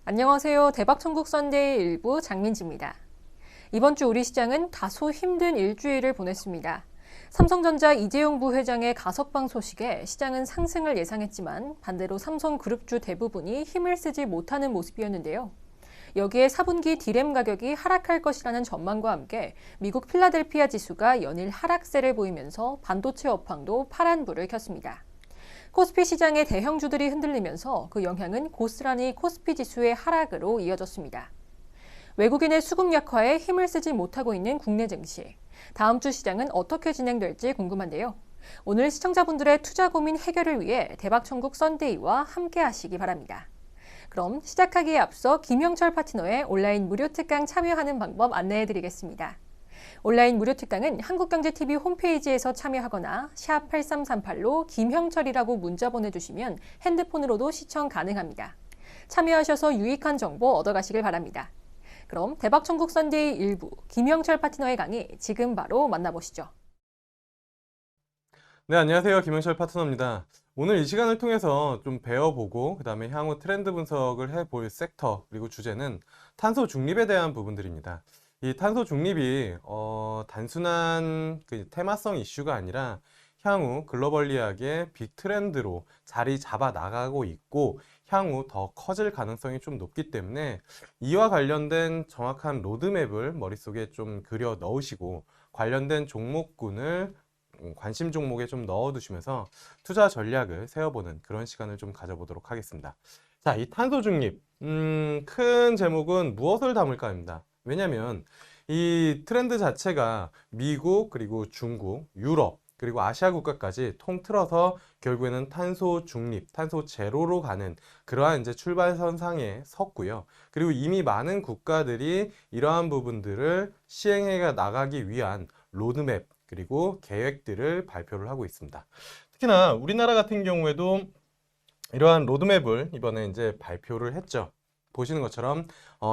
안녕하세요. 대박천국 썬데이 일부 장민지입니다. 이번 주 우리 시장은 다소 힘든 일주일을 보냈습니다. 삼성전자 이재용 부회장의 가석방 소식에 시장은 상승을 예상했지만 반대로 삼성그룹주 대부분이 힘을 쓰지 못하는 모습이었는데요. 여기에 4분기 디램 가격이 하락할 것이라는 전망과 함께 미국 필라델피아 지수가 연일 하락세를 보이면서 반도체 업황도 파란불을 켰습니다. 코스피 시장의 대형주들이 흔들리면서 그 영향은 고스란히 코스피 지수의 하락으로 이어졌습니다. 외국인의 수급 약화에 힘을 쓰지 못하고 있는 국내 증시. 다음 주 시장은 어떻게 진행될지 궁금한데요. 오늘 시청자분들의 투자 고민 해결을 위해 대박천국 썬데이와 함께 하시기 바랍니다. 그럼 시작하기에 앞서 김영철 파트너의 온라인 무료 특강 참여하는 방법 안내해 드리겠습니다. 온라인 무료 특강은 한국경제TV 홈페이지에서 참여하거나 샵 8338로 김형철이라고 문자 보내주시면 핸드폰으로도 시청 가능합니다. 참여하셔서 유익한 정보 얻어가시길 바랍니다. 그럼 대박천국 썬데이 일부 김형철 파트너의 강의 지금 바로 만나보시죠. 네, 안녕하세요. 김영철 파트너입니다. 오늘 이 시간을 통해서 좀 배워보고 그 다음에 향후 트렌드 분석을 해볼 섹터 그리고 주제는 탄소 중립에 대한 부분들입니다. 이 탄소 중립이 단순한 그 테마성 이슈가 아니라 향후 글로벌리하게 빅 트렌드로 자리 잡아 나가고 있고 향후 더 커질 가능성이 좀 높기 때문에 이와 관련된 정확한 로드맵을 머릿속에 좀 그려 넣으시고 관련된 종목군을 관심 종목에 좀 넣어두시면서 투자 전략을 세워보는 그런 시간을 좀 가져보도록 하겠습니다. 자, 이 탄소 중립, 큰 제목은 무엇을 담을까입니다. 왜냐하면 이 트렌드 자체가 미국, 그리고 중국, 유럽, 그리고 아시아 국가까지 통틀어서 결국에는 탄소 중립, 탄소 제로로 가는 그러한 이제 출발선상에 섰고요. 그리고 이미 많은 국가들이 이러한 부분들을 시행해 나가기 위한 로드맵, 그리고 계획들을 발표를 하고 있습니다. 특히나 우리나라 같은 경우에도 이러한 로드맵을 이번에 이제 발표를 했죠. 보시는 것처럼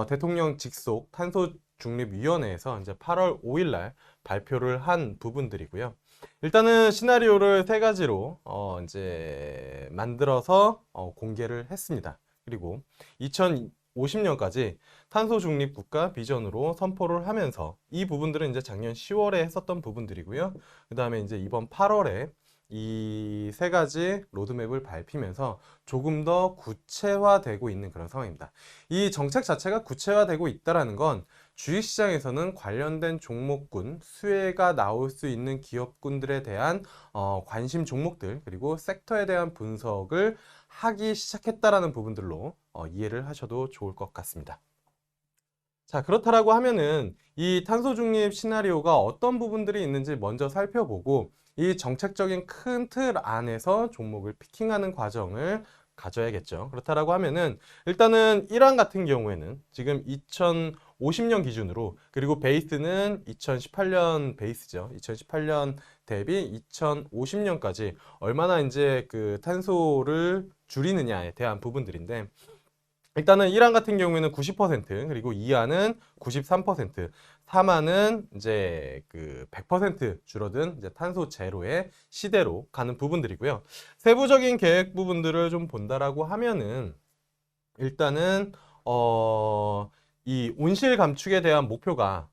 대통령 직속 탄소중립위원회에서 이제 8월 5일 날 발표를 한 부분들이고요. 일단은 시나리오를 세 가지로 이제 만들어서 공개를 했습니다. 그리고 2050년까지 탄소 중립 국가 비전으로 선포를 하면서 이 부분들은 이제 작년 10월에 했었던 부분들이고요. 그 다음에 이제 이번 8월에 이 세 가지 로드맵을 밝히면서 조금 더 구체화되고 있는 그런 상황입니다. 이 정책 자체가 구체화되고 있다는 건 주식시장에서는 관련된 종목군, 수혜가 나올 수 있는 기업군들에 대한 관심 종목들 그리고 섹터에 대한 분석을 하기 시작했다라는 부분들로 이해를 하셔도 좋을 것 같습니다. 자, 그렇다라고 하면은 이 탄소 중립 시나리오가 어떤 부분들이 있는지 먼저 살펴보고 이 정책적인 큰 틀 안에서 종목을 피킹하는 과정을 가져야겠죠. 그렇다라고 하면은 일단은 1환 같은 경우에는 지금 2050년 기준으로 그리고 베이스는 2018년 베이스죠. 2018년 대비 2050년까지 얼마나 이제 그 탄소를 줄이느냐에 대한 부분들인데 일단은 1항 같은 경우에는 90% 그리고 2항은 93%, 3항은 이제 그 100% 줄어든 이제 탄소 제로의 시대로 가는 부분들이고요. 세부적인 계획 부분들을 좀 본다라고 하면은 일단은 이 온실 감축에 대한 목표가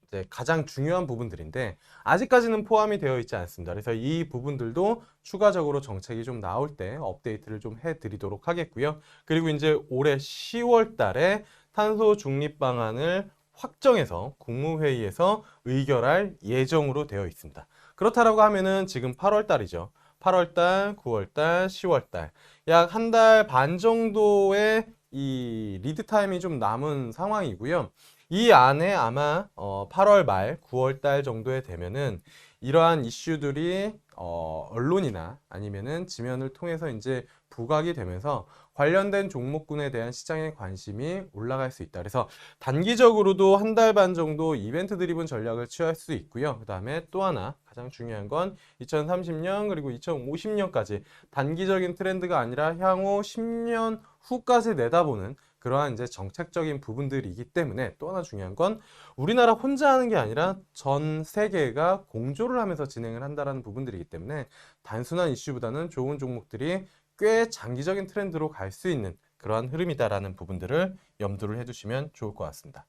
이제 가장 중요한 부분들인데 아직까지는 포함이 되어 있지 않습니다. 그래서 이 부분들도 추가적으로 정책이 좀 나올 때 업데이트를 좀 해드리도록 하겠고요. 그리고 이제 올해 10월 달에 탄소 중립 방안을 확정해서 국무회의에서 의결할 예정으로 되어 있습니다. 그렇다라고 하면은 지금 8월 달이죠. 8월 달, 9월 달, 10월 달 약 한 달 반 정도의 이 리드 타임이 좀 남은 상황이고요. 이 안에 아마 8월 말, 9월 달 정도에 되면은 이러한 이슈들이 언론이나 아니면은 지면을 통해서 이제 부각이 되면서 관련된 종목군에 대한 시장의 관심이 올라갈 수 있다. 그래서 단기적으로도 한 달 반 정도 이벤트 드리븐 전략을 취할 수 있고요. 그 다음에 또 하나 가장 중요한 건 2030년 그리고 2050년까지 단기적인 트렌드가 아니라 향후 10년 후까지 내다보는 그러한 이제 정책적인 부분들이기 때문에 또 하나 중요한 건 우리나라 혼자 하는 게 아니라 전 세계가 공조를 하면서 진행을 한다는 부분들이기 때문에 단순한 이슈보다는 좋은 종목들이 꽤 장기적인 트렌드로 갈 수 있는 그러한 흐름이다라는 부분들을 염두를 해두시면 좋을 것 같습니다.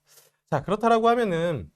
자, 그렇다라고 하면은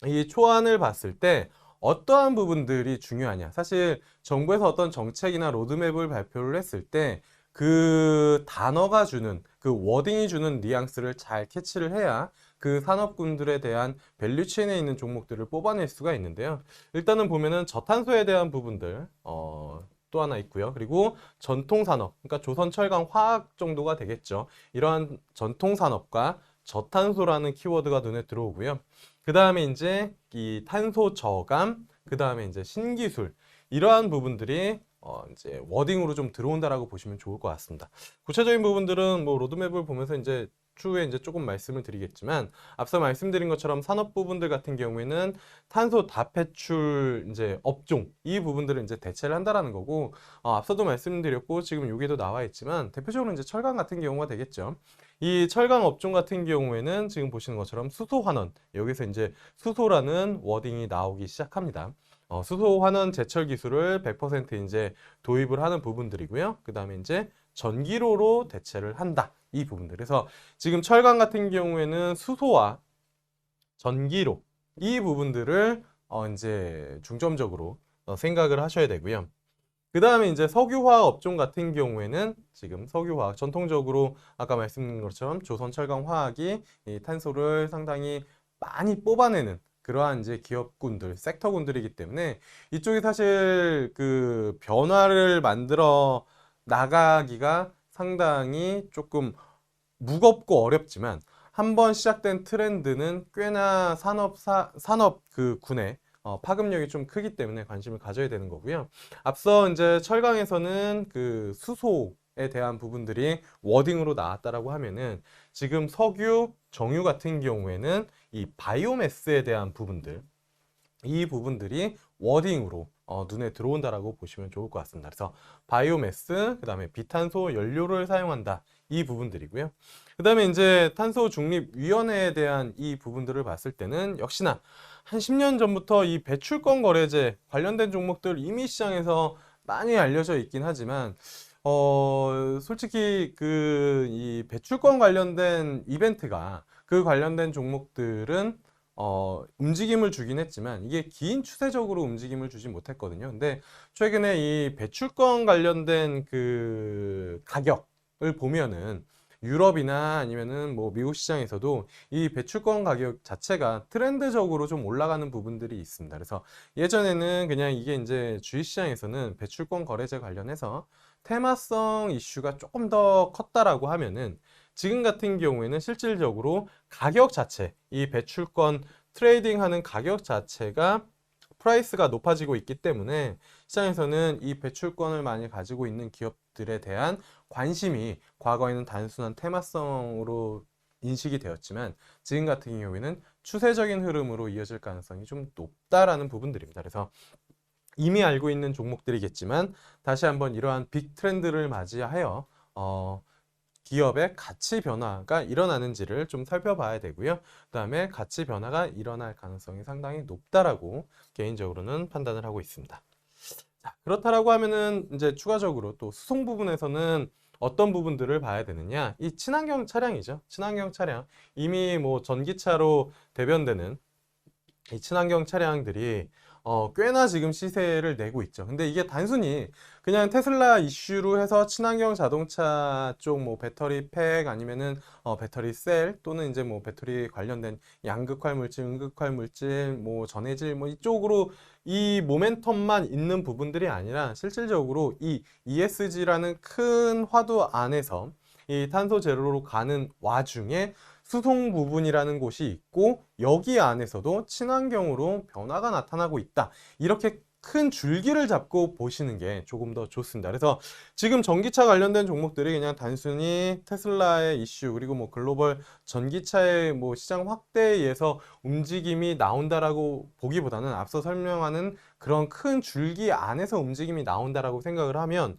이 초안을 봤을 때 어떠한 부분들이 중요하냐. 사실 정부에서 어떤 정책이나 로드맵을 발표를 했을 때 그 단어가 주는, 그 워딩이 주는 뉘앙스를 잘 캐치를 해야 그 산업군들에 대한 밸류체인에 있는 종목들을 뽑아낼 수가 있는데요. 일단은 보면은 저탄소에 대한 부분들, 또 하나 있고요. 그리고 전통산업, 그러니까 조선철강 화학 정도가 되겠죠. 이러한 전통산업과 저탄소라는 키워드가 눈에 들어오고요. 그 다음에 이제 이 탄소 저감, 그 다음에 이제 신기술, 이러한 부분들이 이제 워딩으로 좀 들어온다라고 보시면 좋을 것 같습니다. 구체적인 부분들은 뭐 로드맵을 보면서 이제 추후에 이제 조금 말씀을 드리겠지만, 앞서 말씀드린 것처럼 산업 부분들 같은 경우에는 탄소 다배출 이제 업종, 이 부분들을 이제 대체를 한다라는 거고, 앞서도 말씀드렸고 지금 여기도 나와 있지만 대표적으로 이제 철강 같은 경우가 되겠죠. 이 철강 업종 같은 경우에는 지금 보시는 것처럼 수소환원, 여기서 이제 수소라는 워딩이 나오기 시작합니다. 수소환원 제철 기술을 100% 이제 도입을 하는 부분들이고요. 그 다음에 이제 전기로로 대체를 한다. 이 부분들. 그래서 지금 철강 같은 경우에는 수소와 전기로, 이 부분들을 이제 중점적으로 생각을 하셔야 되고요. 그 다음에 이제 석유화학 업종 같은 경우에는 지금 석유화학, 전통적으로 아까 말씀드린 것처럼 조선철강화학이 이 탄소를 상당히 많이 뽑아내는 그러한 이제 기업군들, 섹터군들이기 때문에 이쪽이 사실 그 변화를 만들어 나가기가 상당히 조금 무겁고 어렵지만, 한번 시작된 트렌드는 꽤나 산업 그 군에 파급력이 좀 크기 때문에 관심을 가져야 되는 거고요. 앞서 이제 철강에서는 그 수소에 대한 부분들이 워딩으로 나왔다라고 하면은, 지금 석유, 정유 같은 경우에는 이 바이오매스에 대한 부분들, 이 부분들이 워딩으로 눈에 들어온다라고 보시면 좋을 것 같습니다. 그래서 바이오매스, 그 다음에 비탄소 연료를 사용한다, 이 부분들이고요. 그 다음에 이제 탄소중립위원회에 대한 이 부분들을 봤을 때는 역시나 한 10년 전부터 이 배출권 거래제 관련된 종목들 이미 시장에서 많이 알려져 있긴 하지만, 솔직히 그 이 배출권 관련된 이벤트가, 그 관련된 종목들은 움직임을 주긴 했지만 이게 긴 추세적으로 움직임을 주지 못했거든요. 근데 최근에 이 배출권 관련된 그 가격을 보면은 유럽이나 아니면은 뭐 미국 시장에서도 이 배출권 가격 자체가 트렌드적으로 좀 올라가는 부분들이 있습니다. 그래서 예전에는 그냥 이게 이제 주식시장에서는 배출권 거래제 관련해서 테마성 이슈가 조금 더 컸다라고 하면은, 지금 같은 경우에는 실질적으로 가격 자체, 이 배출권 트레이딩하는 가격 자체가 프라이스가 높아지고 있기 때문에 시장에서는 이 배출권을 많이 가지고 있는 기업들에 대한 관심이 과거에는 단순한 테마성으로 인식이 되었지만, 지금 같은 경우에는 추세적인 흐름으로 이어질 가능성이 좀 높다라는 부분들입니다. 그래서 이미 알고 있는 종목들이겠지만 다시 한번 이러한 빅 트렌드를 맞이하여 기업의 가치 변화가 일어나는지를 좀 살펴봐야 되고요. 그 다음에 가치 변화가 일어날 가능성이 상당히 높다라고 개인적으로는 판단을 하고 있습니다. 자, 그렇다라고 하면은 이제 추가적으로 또 수송 부분에서는 어떤 부분들을 봐야 되느냐? 이 친환경 차량이죠. 친환경 차량. 이미 뭐 전기차로 대변되는 이 친환경 차량들이 꽤나 지금 시세를 내고 있죠. 근데 이게 단순히 그냥 테슬라 이슈로 해서 친환경 자동차 쪽 뭐 배터리 팩 아니면은 배터리 셀, 또는 이제 뭐 배터리 관련된 양극화 물질, 음극화 물질, 뭐 전해질 뭐 이쪽으로 이 모멘텀만 있는 부분들이 아니라, 실질적으로 이 ESG라는 큰 화두 안에서 이 탄소 제로로 가는 와중에 수송 부분이라는 곳이 있고, 여기 안에서도 친환경으로 변화가 나타나고 있다, 이렇게 큰 줄기를 잡고 보시는 게 조금 더 좋습니다. 그래서 지금 전기차 관련된 종목들이 그냥 단순히 테슬라의 이슈, 그리고 뭐 글로벌 전기차의 뭐 시장 확대에 의해서 움직임이 나온다라고 보기보다는, 앞서 설명하는 그런 큰 줄기 안에서 움직임이 나온다라고 생각을 하면,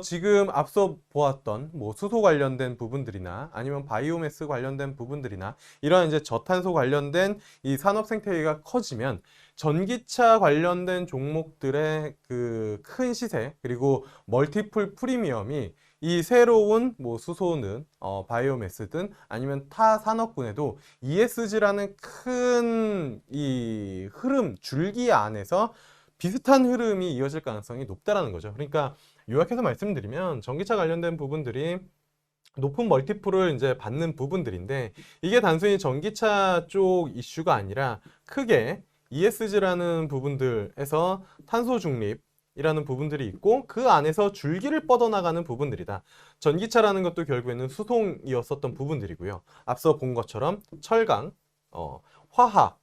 지금 앞서 보았던 뭐 수소 관련된 부분들이나 아니면 바이오매스 관련된 부분들이나 이러한 이제 저탄소 관련된 이 산업 생태계가 커지면, 전기차 관련된 종목들의 그 큰 시세, 그리고 멀티플 프리미엄이 이 새로운 뭐 수소는 바이오매스든 아니면 타 산업군에도 ESG라는 큰 이 흐름 줄기 안에서 비슷한 흐름이 이어질 가능성이 높다라는 거죠. 그러니까 요약해서 말씀드리면 전기차 관련된 부분들이 높은 멀티플을 이제 받는 부분들인데, 이게 단순히 전기차 쪽 이슈가 아니라 크게 ESG라는 부분들에서 탄소 중립이라는 부분들이 있고 그 안에서 줄기를 뻗어나가는 부분들이다. 전기차라는 것도 결국에는 수송이었었던 부분들이고요. 앞서 본 것처럼 철강, 화학,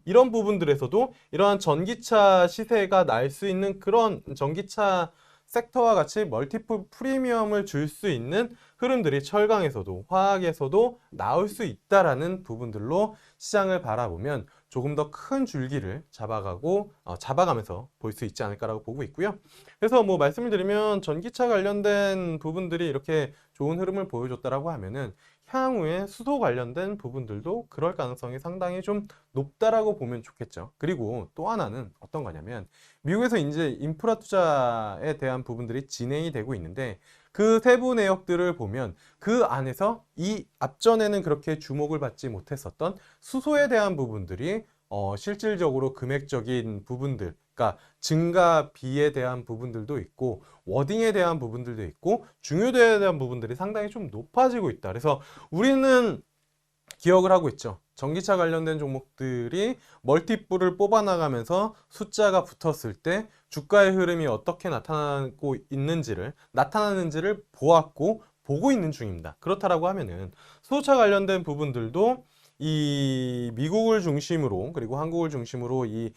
이런 부분들에서도 이러한 전기차 시세가 날 수 있는 그런 전기차 섹터와 같이 멀티플 프리미엄을 줄 수 있는 흐름들이 철강에서도 화학에서도 나올 수 있다라는 부분들로 시장을 바라보면 조금 더 큰 줄기를 잡아가면서 볼 수 있지 않을까라고 보고 있고요. 그래서 뭐 말씀을 드리면 전기차 관련된 부분들이 이렇게 좋은 흐름을 보여줬다라고 하면은 향후에 수소 관련된 부분들도 그럴 가능성이 상당히 좀 높다라고 보면 좋겠죠. 그리고 또 하나는 어떤 거냐면 미국에서 이제 인프라 투자에 대한 부분들이 진행이 되고 있는데 그 세부 내역들을 보면 그 안에서 이 앞전에는 그렇게 주목을 받지 못했었던 수소에 대한 부분들이 실질적으로 금액적인 부분들, 그러니까 증가비에 대한 부분들도 있고 워딩에 대한 부분들도 있고 중요도에 대한 부분들이 상당히 좀 높아지고 있다. 그래서 우리는 기억을 하고 있죠. 전기차 관련된 종목들이 멀티플을 뽑아나가면서 숫자가 붙었을 때 주가의 흐름이 어떻게 나타나는지를 보았고 보고 있는 중입니다. 그렇다라고 하면은 수소차 관련된 부분들도 이 미국을 중심으로 그리고 한국을 중심으로 이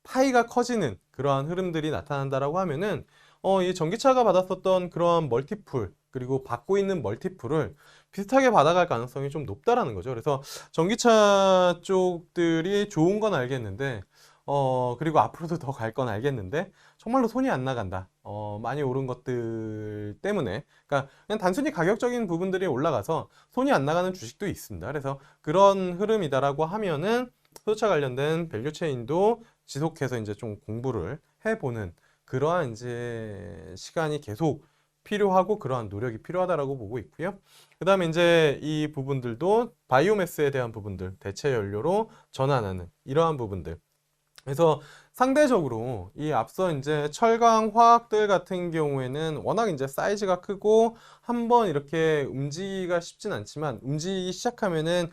파이가 커지는 그러한 흐름들이 나타난다라고 하면은 이 전기차가 받았었던 그러한 멀티플 그리고 받고 있는 멀티플을 비슷하게 받아갈 가능성이 좀 높다라는 거죠. 그래서 전기차 쪽들이 좋은 건 알겠는데 그리고 앞으로도 더 갈 건 알겠는데 정말로 손이 안 나간다. 많이 오른 것들 때문에 그러니까 그냥 단순히 가격적인 부분들이 올라가서 손이 안 나가는 주식도 있습니다. 그래서 그런 흐름이다라고 하면은 수소차 관련된 밸류체인도 지속해서 이제 좀 공부를 해보는 그러한 이제 시간이 계속 필요하고 그러한 노력이 필요하다라고 보고 있고요. 그 다음에 이제 이 부분들도 바이오매스에 대한 부분들, 대체 연료로 전환하는 이러한 부분들. 그래서 상대적으로 이 앞서 이제 철강 화학들 같은 경우에는 워낙 이제 사이즈가 크고 한번 이렇게 움직이기가 쉽진 않지만 움직이기 시작하면은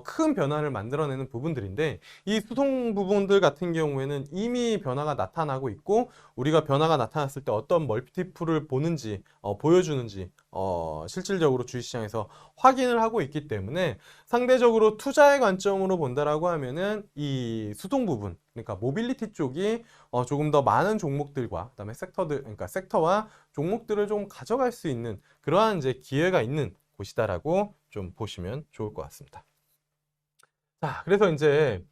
큰 변화를 만들어내는 부분들인데 이 수송 부분들 같은 경우에는 이미 변화가 나타나고 있고 우리가 변화가 나타났을 때 어떤 멀티플을 보여주는지 실질적으로 주식시장에서 확인을 하고 있기 때문에 상대적으로 투자의 관점으로 본다라고 하면은 이 수송 부분 그러니까 모빌리티 쪽이 조금 더 많은 종목들과 그다음에 그러니까 섹터와 종목들을 좀 가져갈 수 있는 그러한 이제 기회가 있는 곳이다라고 좀 보시면 좋을 것 같습니다. 자, 그래서 이제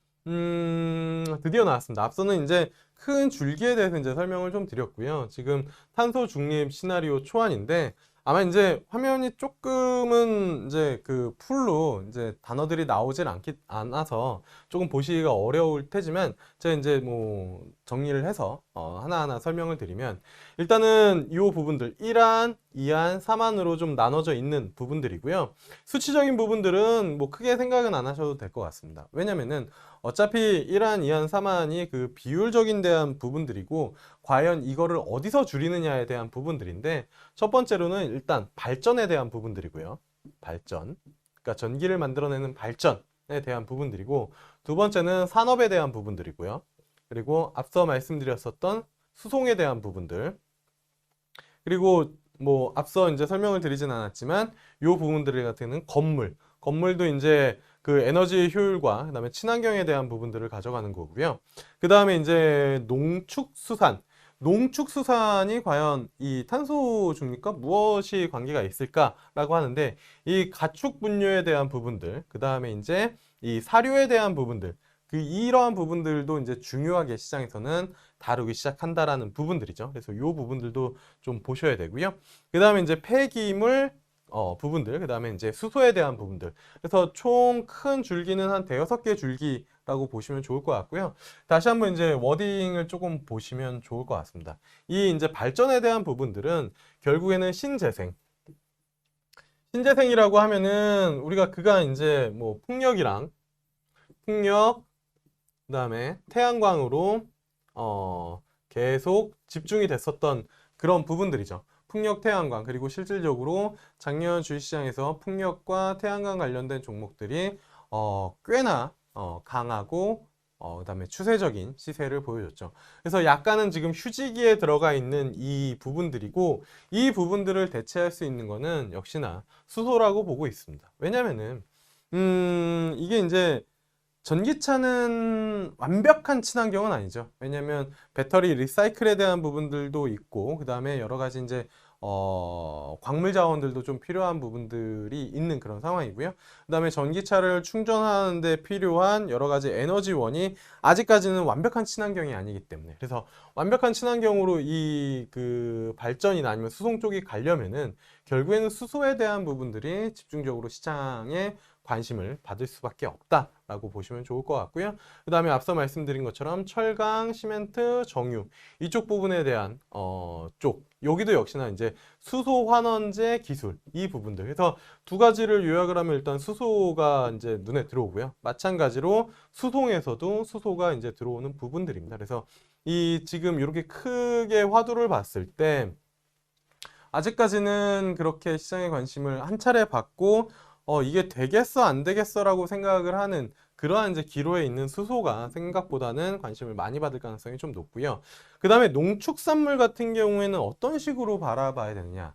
드디어 나왔습니다. 앞서는 이제 큰 줄기에 대해서 이제 설명을 좀 드렸고요. 지금 탄소 중립 시나리오 초안인데 아마 이제 화면이 조금은 이제 그 풀로 이제 단어들이 나오질 않아서 조금 보시기가 어려울 테지만 제가 이제 뭐 정리를 해서 하나하나 설명을 드리면 일단은 이 부분들 1안, 2안, 3안으로 좀 나눠져 있는 부분들이고요. 수치적인 부분들은 뭐 크게 생각은 안 하셔도 될 것 같습니다. 왜냐면은 어차피 1안, 2안, 3안이 그 비율적인 대한 부분들이고 과연 이거를 어디서 줄이느냐에 대한 부분들인데 첫 번째로는 일단 발전에 대한 부분들이고요. 발전. 그러니까 전기를 만들어내는 발전에 대한 부분들이고 두 번째는 산업에 대한 부분들이고요. 그리고 앞서 말씀드렸었던 수송에 대한 부분들. 그리고 뭐 앞서 이제 설명을 드리진 않았지만 이 부분들 같은 건물도 이제 그 에너지 효율과 그다음에 친환경에 대한 부분들을 가져가는 거고요. 그 다음에 이제 농축수산이 과연 이 탄소 중립과 무엇이 관계가 있을까라고 하는데 이 가축 분뇨에 대한 부분들, 그 다음에 이제 이 사료에 대한 부분들, 이러한 부분들도 이제 중요하게 시장에서는 다루기 시작한다라는 부분들이죠. 그래서 이 부분들도 좀 보셔야 되고요. 그 다음에 이제 폐기물 부분들, 그 다음에 이제 수소에 대한 부분들. 그래서 총 큰 줄기는 한 대여섯 개 줄기라고 보시면 좋을 것 같고요. 다시 한번 이제 워딩을 조금 보시면 좋을 것 같습니다. 이 이제 발전에 대한 부분들은 결국에는 신재생이라고 하면은 우리가 그간 이제 뭐 풍력, 그다음에 태양광으로 계속 집중이 됐었던 그런 부분들이죠. 풍력, 태양광, 그리고 실질적으로 작년 주식시장에서 풍력과 태양광 관련된 종목들이 꽤나 강하고 그다음에 추세적인 시세를 보여줬죠. 그래서 약간은 지금 휴지기에 들어가 있는 이 부분들이고, 이 부분들을 대체할 수 있는 거는 역시나 수소라고 보고 있습니다. 왜냐면은 이게 이제 전기차는 완벽한 친환경은 아니죠. 왜냐면 배터리 리사이클에 대한 부분들도 있고, 그 다음에 여러 가지 이제 광물 자원들도 좀 필요한 부분들이 있는 그런 상황이고요. 그 다음에 전기차를 충전하는 데 필요한 여러 가지 에너지원이 아직까지는 완벽한 친환경이 아니기 때문에, 그래서 완벽한 친환경으로 이 그 발전이나 아니면 수송 쪽이 가려면은 결국에는 수소에 대한 부분들이 집중적으로 시장에 관심을 받을 수밖에 없다라고 보시면 좋을 것 같고요. 그 다음에 앞서 말씀드린 것처럼 철강, 시멘트, 정유 이쪽 부분에 대한 여기도 역시나 이제 수소 환원제 기술 이 부분들. 그래서 두 가지를 요약을 하면 일단 수소가 이제 눈에 들어오고요. 마찬가지로 수송에서도 수소가 이제 들어오는 부분들입니다. 그래서 이 지금 이렇게 크게 화두를 봤을 때 아직까지는 그렇게 시장의 관심을 한 차례 받고 이게 되겠어 안 되겠어라고 생각을 하는 그러한 이제 기로에 있는 수소가 생각보다는 관심을 많이 받을 가능성이 좀 높고요. 그 다음에 농축산물 같은 경우에는 어떤 식으로 바라봐야 되느냐.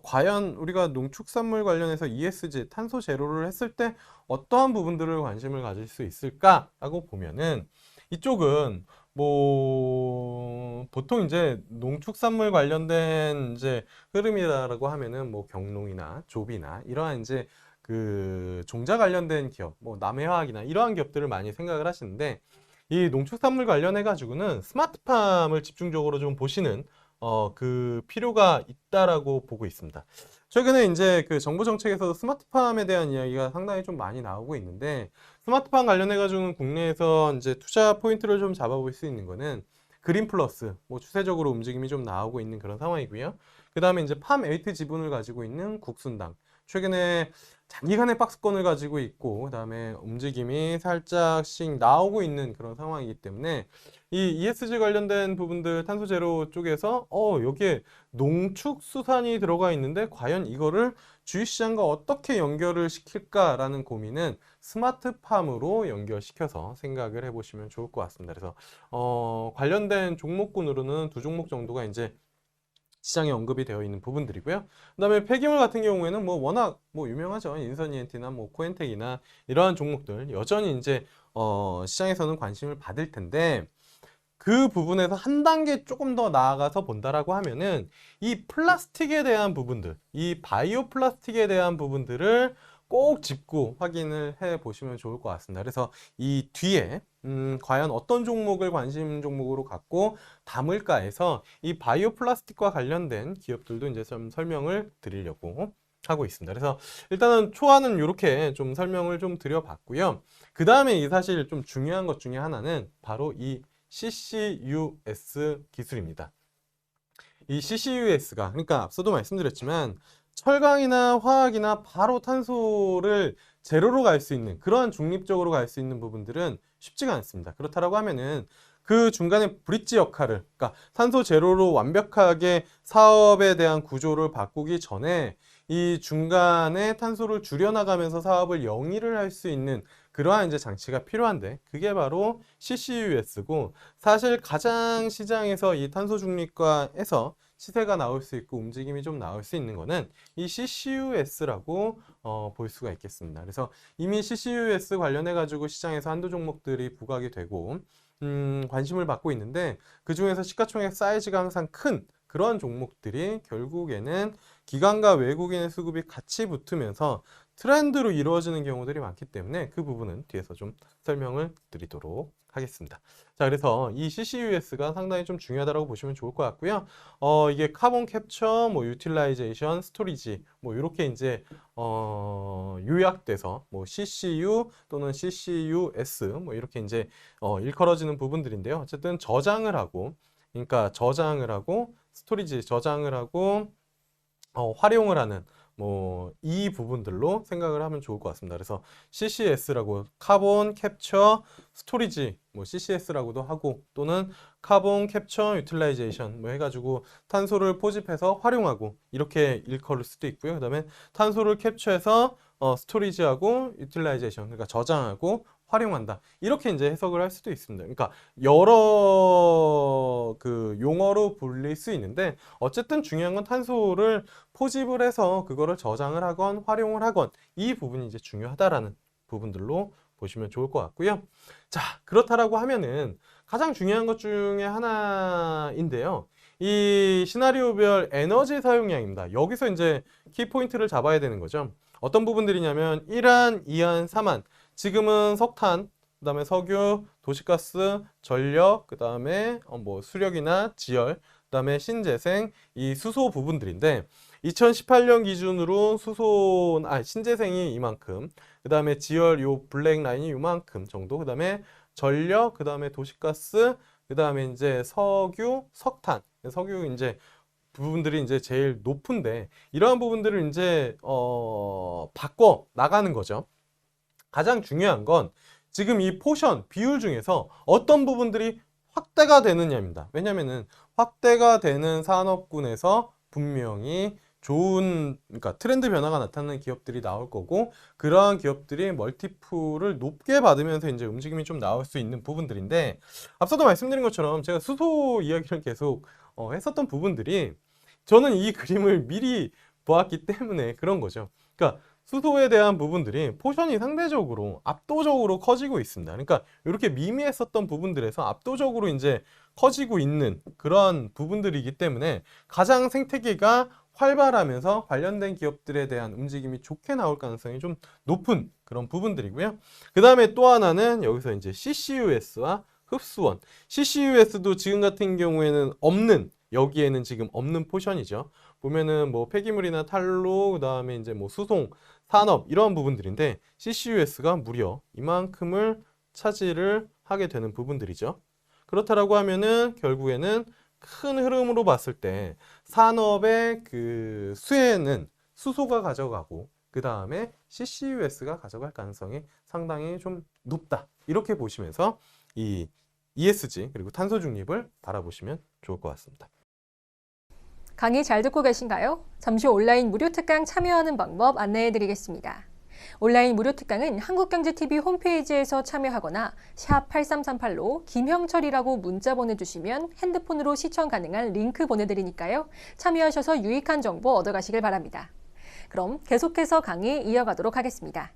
과연 우리가 농축산물 관련해서 ESG, 탄소 제로를 했을 때 어떠한 부분들을 관심을 가질 수 있을까라고 보면은 이쪽은 뭐 보통 이제 농축산물 관련된 이제 흐름이라고 하면은 뭐 경농이나 조비나 이러한 이제 그 종자 관련된 기업, 뭐 남해화학이나 이러한 기업들을 많이 생각을 하시는데, 이 농축산물 관련해 가지고는 스마트팜을 집중적으로 좀 보시는 그 필요가 있다라고 보고 있습니다. 최근에 이제 그 정부 정책에서 스마트팜에 대한 이야기가 상당히 좀 많이 나오고 있는데, 스마트팜 관련해 가지고는 국내에서 이제 투자 포인트를 좀 잡아볼 수 있는 거는 그린 플러스, 뭐 추세적으로 움직임이 좀 나오고 있는 그런 상황이고요. 그 다음에 이제 팜8 지분을 가지고 있는 국순당, 최근에 장기간의 박스권을 가지고 있고, 그 다음에 움직임이 살짝씩 나오고 있는 그런 상황이기 때문에 이 ESG 관련된 부분들 탄소 제로 쪽에서 여기에 농축수산이 들어가 있는데 과연 이거를 주식시장과 어떻게 연결을 시킬까라는 고민은 스마트팜으로 연결시켜서 생각을 해보시면 좋을 것 같습니다. 그래서 관련된 종목군으로는 두 종목 정도가 이제 시장에 언급이 되어 있는 부분들이고요. 그다음에 폐기물 같은 경우에는 뭐 워낙 뭐 유명하죠. 인선 ENT나 뭐 코엔텍이나 이러한 종목들 여전히 이제 시장에서는 관심을 받을 텐데, 그 부분에서 한 단계 조금 더 나아가서 본다라고 하면은 이 플라스틱에 대한 부분들, 이 바이오 플라스틱에 대한 부분들을 꼭 짚고 확인을 해 보시면 좋을 것 같습니다. 그래서 이 뒤에 과연 어떤 종목을 관심 종목으로 갖고 담을까 해서 이 바이오 플라스틱과 관련된 기업들도 이제 좀 설명을 드리려고 하고 있습니다. 그래서 일단은 초안은 이렇게 좀 설명을 좀 드려봤고요. 그 다음에 사실 좀 중요한 것 중에 하나는 바로 이 CCUS 기술입니다. 이 CCUS가 그러니까 앞서도 말씀드렸지만 철강이나 화학이나 바로 탄소를 제로로 갈 수 있는 그러한 중립적으로 갈 수 있는 부분들은 쉽지가 않습니다. 그렇다고 하면은 그 중간에 브릿지 역할을, 그러니까 탄소 제로로 완벽하게 사업에 대한 구조를 바꾸기 전에 이 중간에 탄소를 줄여나가면서 사업을 영위를 할 수 있는 그러한 이제 장치가 필요한데, 그게 바로 CCUS고, 사실 가장 시장에서 이 탄소 중립과에서 시세가 나올 수 있고 움직임이 좀 나올 수 있는 거는 이 CCUS라고 볼 수가 있겠습니다. 그래서 이미 CCUS 관련해 가지고 시장에서 한두 종목들이 부각이 되고 관심을 받고 있는데, 그 중에서 시가총액 사이즈가 항상 큰 그런 종목들이 결국에는 기관과 외국인의 수급이 같이 붙으면서 트렌드로 이루어지는 경우들이 많기 때문에 그 부분은 뒤에서 좀 설명을 드리도록 하겠습니다. 자, 그래서 이 CCUS가 상당히 좀 중요하다고 보시면 좋을 것 같고요. 이게 카본 캡처, 뭐 유틸라이제이션, 스토리지, 뭐 이렇게 이제 요약돼서 뭐 CCU 또는 CCUS 뭐 이렇게 이제 일컬어지는 부분들인데요. 어쨌든 저장을 하고, 그러니까 저장을 하고 스토리지 저장을 하고 활용을 하는 뭐 이 부분들로 생각을 하면 좋을 것 같습니다. 그래서 CCS라고 카본 캡처 스토리지 뭐 CCS라고도 하고 또는 카본 캡처 유틸라이제이션 뭐 해가지고 탄소를 포집해서 활용하고 이렇게 일컬을 수도 있고요. 그다음에 탄소를 캡처해서 스토리지하고 유틸라이제이션 그러니까 저장하고 활용한다. 이렇게 이제 해석을 할 수도 있습니다. 그러니까 여러 그 용어로 불릴 수 있는데 어쨌든 중요한 건 탄소를 포집을 해서 그거를 저장을 하건 활용을 하건 이 부분이 이제 중요하다라는 부분들로 보시면 좋을 것 같고요. 자, 그렇다라고 하면은 가장 중요한 것 중에 하나인데요. 이 시나리오별 에너지 사용량입니다. 여기서 이제 키포인트를 잡아야 되는 거죠. 어떤 부분들이냐면 1안, 2안, 3안. 지금은 석탄, 그 다음에 석유, 도시가스, 전력, 그 다음에 뭐 수력이나 지열, 그 다음에 신재생, 이 수소 부분들인데 2018년 기준으로 신재생이 이만큼, 그 다음에 지열 요 블랙 라인이 이만큼 정도, 그 다음에 전력, 그 다음에 도시가스, 그 다음에 이제 석유, 석탄, 석유 이제 부분들이 이제 제일 높은데 이러한 부분들을 이제 바꿔 나가는 거죠. 가장 중요한 건 지금 이 포션 비율 중에서 어떤 부분들이 확대가 되느냐입니다. 왜냐면은 확대가 되는 산업군에서 분명히 좋은 그러니까 트렌드 변화가 나타나는 기업들이 나올 거고 그러한 기업들이 멀티플을 높게 받으면서 이제 움직임이 좀 나올 수 있는 부분들인데 앞서도 말씀드린 것처럼 제가 수소 이야기를 계속 했었던 부분들이 저는 이 그림을 미리 보았기 때문에 그런 거죠. 그러니까 수소에 대한 부분들이 포션이 상대적으로 압도적으로 커지고 있습니다. 그러니까 이렇게 미미했었던 부분들에서 압도적으로 이제 커지고 있는 그런 부분들이기 때문에 가장 생태계가 활발하면서 관련된 기업들에 대한 움직임이 좋게 나올 가능성이 좀 높은 그런 부분들이고요. 그 다음에 또 하나는 여기서 이제 CCUS와 흡수원. CCUS도 지금 같은 경우에는 여기에는 지금 없는 포션이죠. 보면은 뭐 폐기물이나 탄소, 그 다음에 이제 뭐 수송, 산업 이런 부분들인데 CCUS가 무려 이만큼을 차지를 하게 되는 부분들이죠. 그렇다라고 하면은 결국에는 큰 흐름으로 봤을 때 산업의 그 수혜는 수소가 가져가고 그 다음에 CCUS가 가져갈 가능성이 상당히 좀 높다. 이렇게 보시면서 이 ESG 그리고 탄소 중립을 바라보시면 좋을 것 같습니다. 강의 잘 듣고 계신가요? 잠시 후 온라인 무료 특강 참여하는 방법 안내해 드리겠습니다. 온라인 무료 특강은 한국경제TV 홈페이지에서 참여하거나 샵 8338로 김형철이라고 문자 보내주시면 핸드폰으로 시청 가능한 링크 보내드리니까요. 참여하셔서 유익한 정보 얻어가시길 바랍니다. 그럼 계속해서 강의 이어가도록 하겠습니다.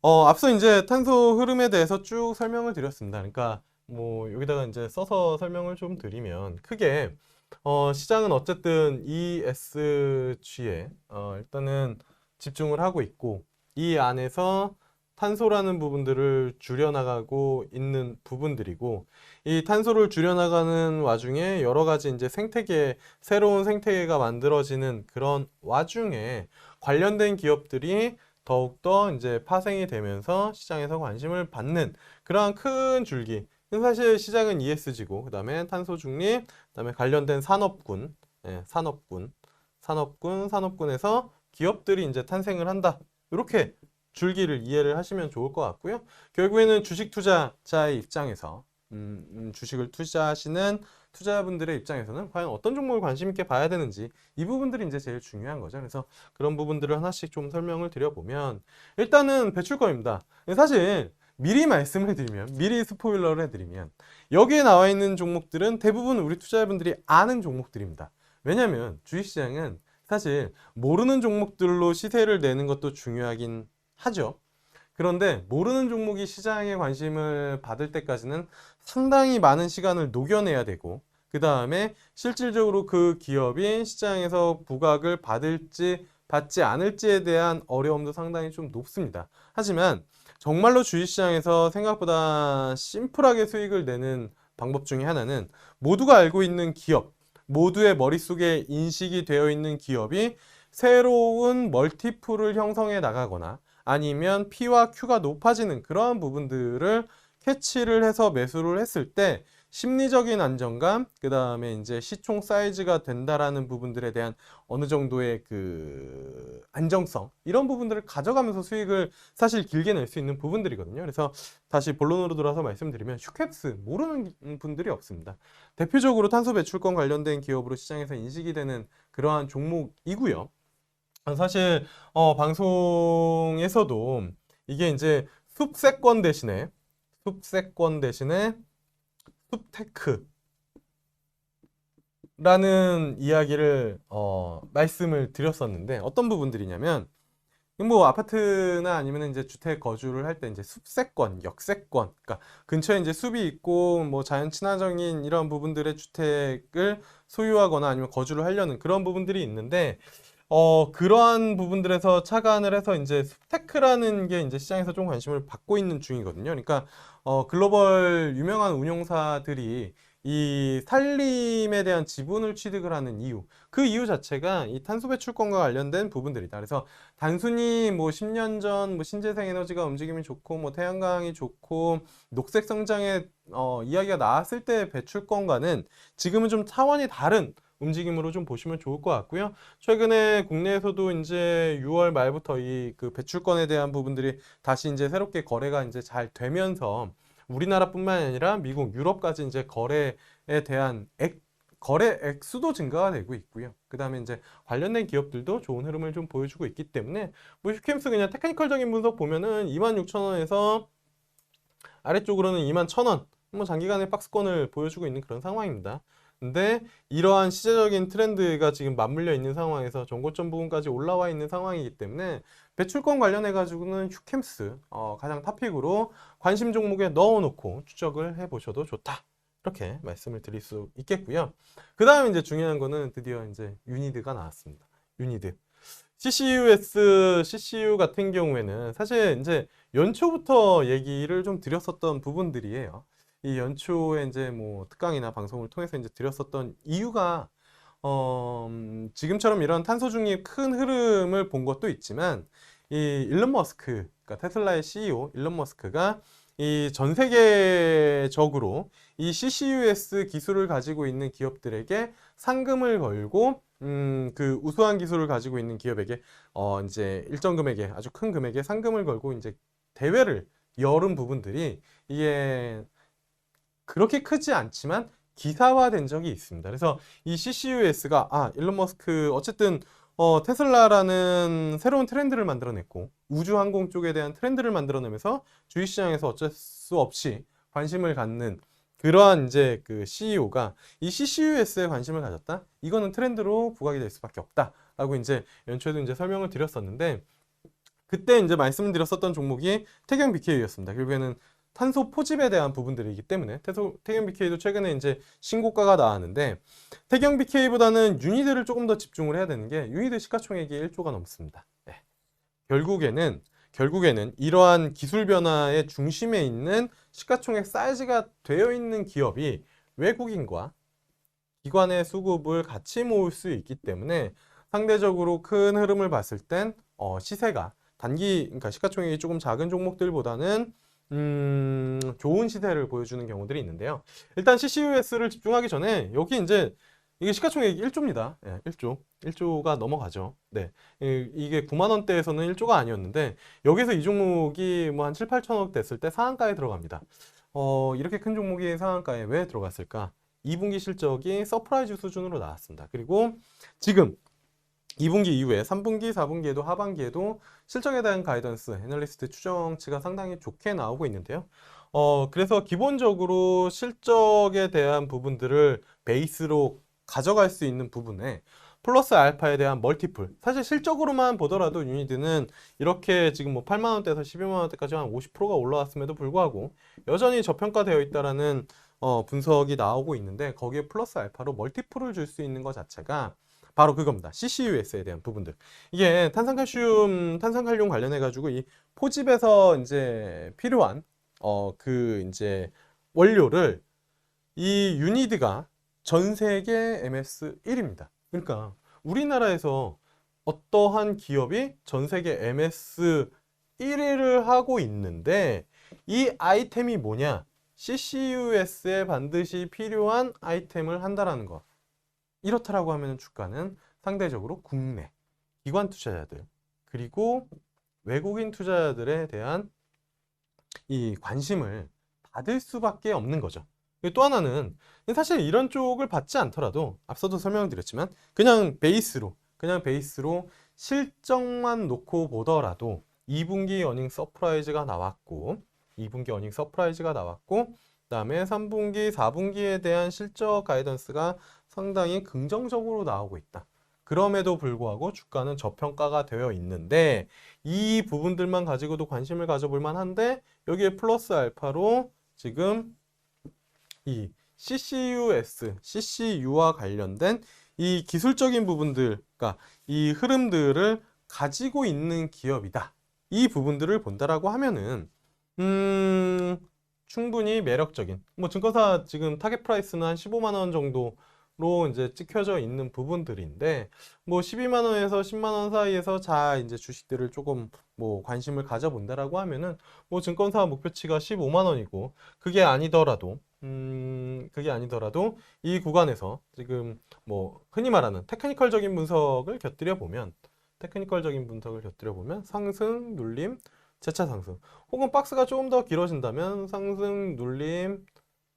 앞서 이제 탄소 흐름에 대해서 쭉 설명을 드렸습니다. 그러니까 뭐 여기다가 이제 써서 설명을 좀 드리면 크게 시장은 어쨌든 ESG에 일단은 집중을 하고 있고 이 안에서 탄소라는 부분들을 줄여나가고 있는 부분들이고 이 탄소를 줄여나가는 와중에 여러 가지 이제 새로운 생태계가 만들어지는 그런 와중에 관련된 기업들이 더욱더 이제 파생이 되면서 시장에서 관심을 받는 그러한 큰 줄기. 사실 시장은 ESG고, 그 다음에 탄소 중립, 그 다음에 관련된 산업군, 산업군에서 기업들이 이제 탄생을 한다. 이렇게 줄기를 이해를 하시면 좋을 것 같고요. 결국에는 주식 투자자의 입장에서, 주식을 투자하시는 투자자분들의 입장에서는 과연 어떤 종목을 관심 있게 봐야 되는지 이 부분들이 이제 제일 중요한 거죠. 그래서 그런 부분들을 하나씩 좀 설명을 드려보면 일단은 배출권입니다. 사실 미리 말씀을 드리면 미리 스포일러를 해드리면 여기에 나와 있는 종목들은 대부분 우리 투자자분들이 아는 종목들입니다. 왜냐하면 주식시장은 사실 모르는 종목들로 시세를 내는 것도 중요하긴 하죠. 그런데 모르는 종목이 시장에 관심을 받을 때까지는 상당히 많은 시간을 녹여내야 되고 그 다음에 실질적으로 그 기업이 시장에서 부각을 받을지 받지 않을지에 대한 어려움도 상당히 좀 높습니다. 하지만 정말로 주식시장에서 생각보다 심플하게 수익을 내는 방법 중에 하나는 모두가 알고 있는 기업, 모두의 머릿속에 인식이 되어 있는 기업이 새로운 멀티플을 형성해 나가거나 아니면 P와 Q가 높아지는 그러한 부분들을 캐치를 해서 매수를 했을 때 심리적인 안정감, 그 다음에 이제 시총 사이즈가 된다라는 부분들에 대한 어느 정도의 그 안정성, 이런 부분들을 가져가면서 수익을 사실 길게 낼 수 있는 부분들이거든요. 그래서 다시 본론으로 돌아서 말씀드리면 슈캡스 모르는 분들이 없습니다. 대표적으로 탄소 배출권 관련된 기업으로 시장에서 인식이 되는 그러한 종목이고요. 사실 방송에서도 이게 이제 숲세권 대신에 숲테크라는 이야기를 말씀을 드렸었는데, 어떤 부분들이냐면 뭐 아파트나 아니면 이제 주택 거주를 할 때 이제 숲세권, 역세권, 그러니까 근처에 이제 숲이 있고 뭐 자연 친화적인 이런 부분들의 주택을 소유하거나 아니면 거주를 하려는 그런 부분들이 있는데, 그러한 부분들에서 착안을 해서 이제 숲테크라는 게 이제 시장에서 좀 관심을 받고 있는 중이거든요. 그러니까 글로벌 유명한 운용사들이 이 산림에 대한 지분을 취득을 하는 이유, 그 이유 자체가 이 탄소 배출권과 관련된 부분들이다. 그래서 단순히 뭐 10년 전 뭐 신재생 에너지가 움직임이 좋고 뭐 태양광이 좋고 녹색 성장의 이야기가 나왔을 때 배출권과는 지금은 좀 차원이 다른 움직임으로 좀 보시면 좋을 것 같고요. 최근에 국내에서도 이제 6월 말부터 이 그 배출권에 대한 부분들이 다시 이제 새롭게 거래가 이제 잘 되면서 우리나라뿐만 아니라 미국, 유럽까지 이제 거래에 대한 거래 액수도 증가가 되고 있고요. 그 다음에 이제 관련된 기업들도 좋은 흐름을 좀 보여주고 있기 때문에 뭐 슈캠스 그냥 테크니컬적인 분석 보면은 26,000원에서 아래쪽으로는 21,000원, 뭐 장기간의 박스권을 보여주고 있는 그런 상황입니다. 근데 이러한 시세적인 트렌드가 지금 맞물려 있는 상황에서 전고점 부분까지 올라와 있는 상황이기 때문에 배출권 관련해 가지고는 슈캠스 가장 탑픽으로 관심 종목에 넣어놓고 추적을 해보셔도 좋다, 이렇게 말씀을 드릴 수 있겠고요. 그 다음에 이제 중요한 거는 드디어 이제 유니드가 나왔습니다. 유니드. CCU 같은 경우에는 사실 이제 연초부터 얘기를 좀 드렸었던 부분들이에요. 이 연초에 이제 뭐 특강이나 방송을 통해서 이제 드렸었던 이유가 지금처럼 이런 탄소 중립 큰 흐름을 본 것도 있지만 이 일론 머스크, 그러니까 테슬라의 CEO 일론 머스크가 이 전 세계적으로 이 CCUS 기술을 가지고 있는 기업들에게 상금을 걸고 그 우수한 기술을 가지고 있는 기업에게 이제 일정 금액의 아주 큰 금액의 상금을 걸고 이제 대회를 열은 부분들이 이게 그렇게 크지 않지만 기사화된 적이 있습니다. 그래서 이 CCUS가 일론 머스크 어쨌든 테슬라라는 새로운 트렌드를 만들어냈고 우주항공 쪽에 대한 트렌드를 만들어내면서 주식시장에서 어쩔 수 없이 관심을 갖는 그러한 이제 그 CEO가 이 CCUS에 관심을 가졌다. 이거는 트렌드로 부각이 될 수밖에 없다라고 이제 연초에도 이제 설명을 드렸었는데, 그때 이제 말씀을 드렸었던 종목이 태경 BK였습니다. 결국에는 탄소 포집에 대한 부분들이기 때문에 태경 BK도 최근에 이제 신고가가 나왔는데, 태경 BK보다는 유니드를 조금 더 집중을 해야 되는 게 유니드 시가총액이 1조가 넘습니다. 네. 결국에는 이러한 기술 변화의 중심에 있는 시가총액 사이즈가 되어 있는 기업이 외국인과 기관의 수급을 같이 모을 수 있기 때문에 상대적으로 큰 흐름을 봤을 땐 시세가 그러니까 시가총액이 조금 작은 종목들보다는 좋은 시세를 보여주는 경우들이 있는데요. 일단 CCUS를 집중하기 전에 여기 이제 이게 시가총액이 1조입니다. 네, 1조가 넘어가죠. 네, 이게 9만 원대에서는 1조가 아니었는데 여기서 이 종목이 뭐 한 7, 8천억 됐을 때 상한가에 들어갑니다. 이렇게 큰 종목이 상한가에 왜 들어갔을까? 2분기 실적이 서프라이즈 수준으로 나왔습니다. 그리고 지금 2분기 이후에 3분기, 4분기에도 하반기에도 실적에 대한 가이던스, 애널리스트 추정치가 상당히 좋게 나오고 있는데요. 그래서 기본적으로 실적에 대한 부분들을 베이스로 가져갈 수 있는 부분에 플러스 알파에 대한 멀티플, 사실 실적으로만 보더라도 유니드는 이렇게 지금 뭐 8만 원대에서 12만 원대까지 한 50%가 올라왔음에도 불구하고 여전히 저평가되어 있다라는 분석이 나오고 있는데, 거기에 플러스 알파로 멀티플을 줄 수 있는 것 자체가 바로 그겁니다. CCUS에 대한 부분들. 이게 탄산칼슘, 탄산칼륨 관련해 가지고 이 포집에서 이제 필요한 그 이제 원료를 이 유니드가 전 세계 MS1입니다. 그러니까 우리나라에서 어떠한 기업이 전 세계 MS1위를 하고 있는데 이 아이템이 뭐냐? CCUS에 반드시 필요한 아이템을 한다라는 것. 이렇다라고 하면 주가는 상대적으로 국내 기관 투자자들 그리고 외국인 투자자들에 대한 이 관심을 받을 수밖에 없는 거죠. 또 하나는 사실 이런 쪽을 받지 않더라도 앞서도 설명드렸지만 그냥 베이스로 실적만 놓고 보더라도 2분기 어닝 서프라이즈가 나왔고 그다음에 3분기, 4분기에 대한 실적 가이던스가 상당히 긍정적으로 나오고 있다. 그럼에도 불구하고 주가는 저평가가 되어 있는데 이 부분들만 가지고도 관심을 가져볼 만한데 여기에 플러스 알파로 지금 이 CCU와 관련된 이 기술적인 부분들, 그러니까 이 흐름들을 가지고 있는 기업이다. 이 부분들을 본다라고 하면은 충분히 매력적인 뭐 증권사 지금 타겟 프라이스는 한 15만 원 정도로 이제 찍혀져 있는 부분들인데 뭐 12만 원에서 10만 원 사이에서 자 이제 주식들을 조금 뭐 관심을 가져본다라고 하면은 뭐 증권사 목표치가 15만 원이고 그게 아니더라도 이 구간에서 지금 뭐 흔히 말하는 테크니컬적인 분석을 곁들여 보면 상승, 눌림, 재차 상승 혹은 박스가 조금 더 길어진다면 상승, 눌림,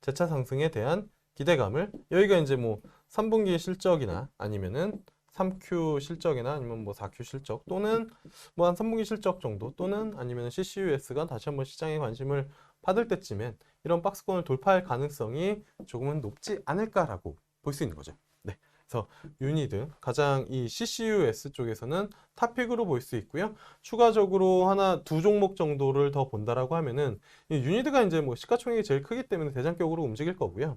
재차 상승에 대한 기대감을 여기가 이제 뭐 3분기 실적이나 아니면은 3Q 실적이나 아니면 뭐 4Q 실적 또는 뭐 한 3분기 실적 정도 또는 아니면 CCUS가 다시 한번 시장에 관심을 받을 때쯤엔 이런 박스권을 돌파할 가능성이 조금은 높지 않을까라고 볼 수 있는 거죠. 네. 그래서 유니드 가장 이 CCUS 쪽에서는 탑픽으로 볼 수 있고요. 추가적으로 하나 두 종목 정도를 더 본다라고 하면은 이 유니드가 이제 뭐 시가총액이 제일 크기 때문에 대장격으로 움직일 거고요.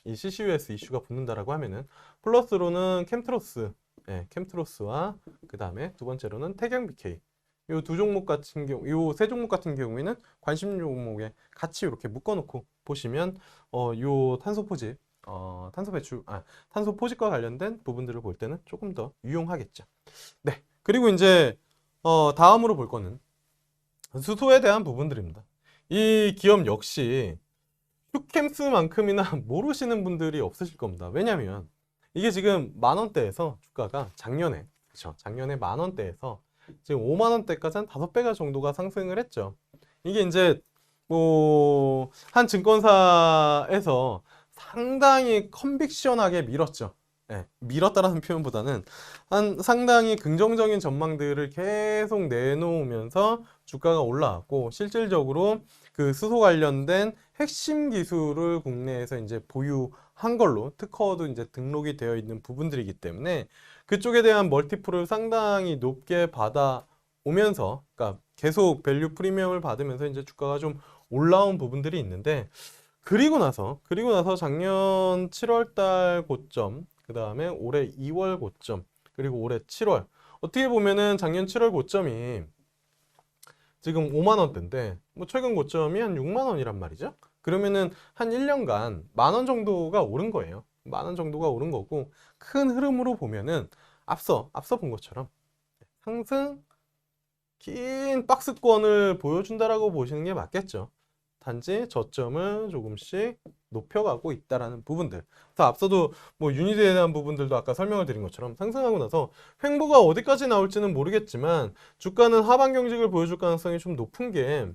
이 CCUS 이슈가 붙는다라고 하면은 플러스로는 캠트로스와 그 다음에 두 번째로는 태경 BK 요 두 종목 같은 경우, 요 세 종목 같은 경우에는 관심 종목에 같이 이렇게 묶어놓고 보시면 요 탄소 포집, 탄소 포집과 관련된 부분들을 볼 때는 조금 더 유용하겠죠. 네, 그리고 이제 다음으로 볼 거는 수소에 대한 부분들입니다. 이 기업 역시 휴캠스만큼이나 모르시는 분들이 없으실 겁니다. 왜냐하면 이게 지금 만원대에서 주가가 작년에 만원대에서 지금 5만원대까지 한 5배가 정도가 상승을 했죠. 이게 이제 뭐 한 증권사에서 상당히 컨빅션하게 밀었죠. 네, 밀었다라는 표현보다는 한 상당히 긍정적인 전망들을 계속 내놓으면서 주가가 올라왔고 실질적으로 그 수소 관련된 핵심 기술을 국내에서 이제 보유한 걸로 특허도 이제 등록이 되어 있는 부분들이기 때문에 그쪽에 대한 멀티플을 상당히 높게 받아오면서 그러니까 계속 밸류 프리미엄을 받으면서 이제 주가가 좀 올라온 부분들이 있는데 그리고 나서 작년 7월 달 고점 그 다음에 올해 2월 고점 그리고 올해 7월 어떻게 보면은 작년 7월 고점이 지금 5만 원대인데 뭐 최근 고점이 한 6만 원이란 말이죠. 그러면은 한 1년간 만 원 정도가 오른 거예요. 만 원 정도가 오른 거고 큰 흐름으로 보면은 앞서 본 것처럼 상승 긴 박스권을 보여준다라고 보시는 게 맞겠죠. 단지 저점을 조금씩 높여가고 있다라는 부분들. 그래서 앞서도 뭐 유니드에 대한 부분들도 아까 설명을 드린 것처럼 상승하고 나서 횡보가 어디까지 나올지는 모르겠지만 주가는 하반 경직을 보여줄 가능성이 좀 높은 게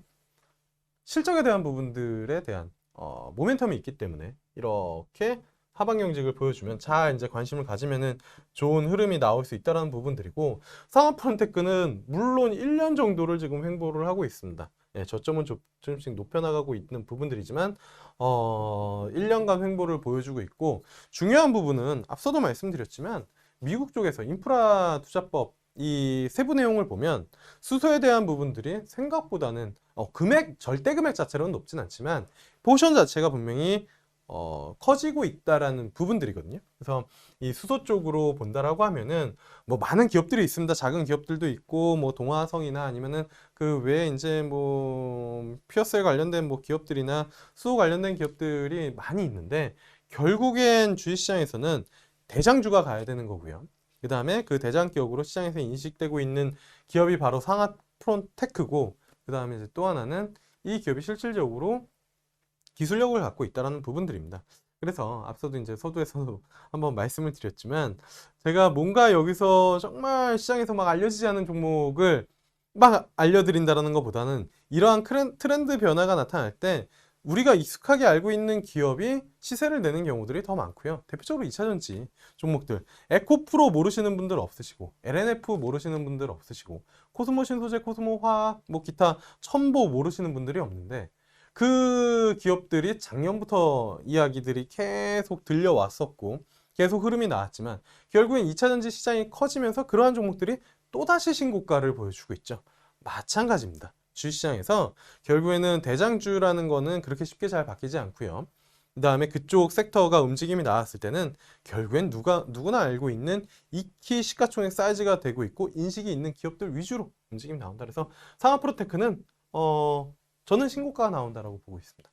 실적에 대한 부분들에 대한 모멘텀이 있기 때문에 이렇게 하반 경직을 보여주면 잘 이제 관심을 가지면은 좋은 흐름이 나올 수 있다라는 부분들이고 상하프론테크는 물론 1년 정도를 지금 횡보를 하고 있습니다. 예, 저점은 조금씩 높여나가고 있는 부분들이지만 1년간 횡보를 보여주고 있고 중요한 부분은 앞서도 말씀드렸지만 미국 쪽에서 인프라 투자법 이 세부 내용을 보면 수소에 대한 부분들이 생각보다는 절대 금액 자체로는 높진 않지만 포션 자체가 분명히 커지고 있다라는 부분들이거든요. 그래서 이 수소 쪽으로 본다라고 하면은 뭐 많은 기업들이 있습니다. 작은 기업들도 있고 뭐 동화성이나 아니면은 그 외에 이제 뭐 퓨어셀 관련된 뭐 기업들이나 수소 관련된 기업들이 많이 있는데 결국엔 주식시장에서는 대장주가 가야 되는 거고요. 그 다음에 그 대장 기업으로 시장에서 인식되고 있는 기업이 바로 상하프론테크고, 그 다음에 이제 또 하나는 이 기업이 실질적으로 기술력을 갖고 있다는 부분들입니다. 그래서 앞서도 이제 서두에서도 한번 말씀을 드렸지만, 제가 뭔가 여기서 정말 시장에서 막 알려지지 않은 종목을 막 알려드린다는 것보다는 이러한 트렌드 변화가 나타날 때 우리가 익숙하게 알고 있는 기업이 시세를 내는 경우들이 더 많고요. 대표적으로 2차전지 종목들, 에코프로 모르시는 분들 없으시고, LNF 모르시는 분들 없으시고, 코스모신 소재, 코스모화학, 뭐 기타 첨보 모르시는 분들이 없는데, 그 기업들이 작년부터 이야기들이 계속 들려왔었고 계속 흐름이 나왔지만 결국엔 2차전지 시장이 커지면서 그러한 종목들이 또다시 신고가를 보여주고 있죠. 마찬가지입니다. 주식시장에서 결국에는 대장주라는 거는 그렇게 쉽게 잘 바뀌지 않고요. 그 다음에 그쪽 섹터가 움직임이 나왔을 때는 결국엔 누구나 알고 있는 익히 시가총액 사이즈가 되고 있고 인식이 있는 기업들 위주로 움직임이 나온다. 그래서 상하프로테크는 저는 신고가가 나온다라고 보고 있습니다.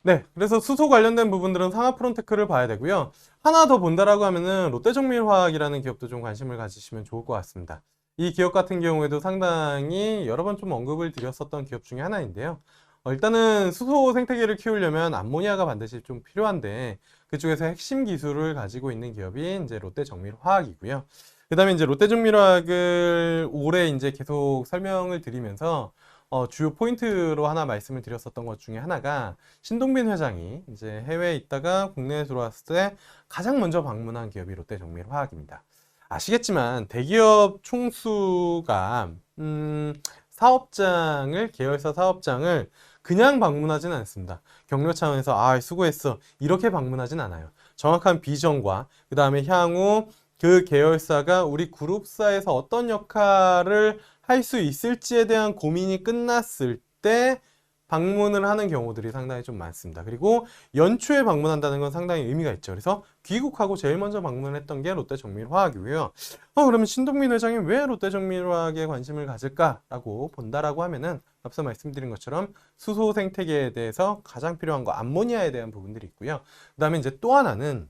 네, 그래서 수소 관련된 부분들은 상하프론테크를 봐야 되고요. 하나 더 본다라고 하면은 롯데정밀화학이라는 기업도 좀 관심을 가지시면 좋을 것 같습니다. 이 기업 같은 경우에도 상당히 여러 번 좀 언급을 드렸었던 기업 중에 하나인데요. 일단은 수소 생태계를 키우려면 암모니아가 반드시 좀 필요한데 그쪽에서 핵심 기술을 가지고 있는 기업이 이제 롯데정밀화학이고요. 그 다음에 이제 롯데정밀화학을 올해 이제 계속 설명을 드리면서 주요 포인트로 하나 말씀을 드렸었던 것 중에 하나가 신동빈 회장이 이제 해외에 있다가 국내에 들어왔을 때 가장 먼저 방문한 기업이 롯데정밀화학입니다. 아시겠지만 대기업 총수가 계열사 사업장을 그냥 방문하진 않습니다. 격려 차원에서 수고했어 이렇게 방문하진 않아요. 정확한 비전과 그 다음에 향후 그 계열사가 우리 그룹사에서 어떤 역할을 할 수 있을지에 대한 고민이 끝났을 때 방문을 하는 경우들이 상당히 좀 많습니다. 그리고 연초에 방문한다는 건 상당히 의미가 있죠. 그래서 귀국하고 제일 먼저 방문을 했던 게 롯데정밀화학이고요. 그러면 신동민 회장이 왜 롯데정밀화학에 관심을 가질까라고 본다라고 하면은 앞서 말씀드린 것처럼 수소 생태계에 대해서 가장 필요한 거 암모니아에 대한 부분들이 있고요. 그 다음에 이제 또 하나는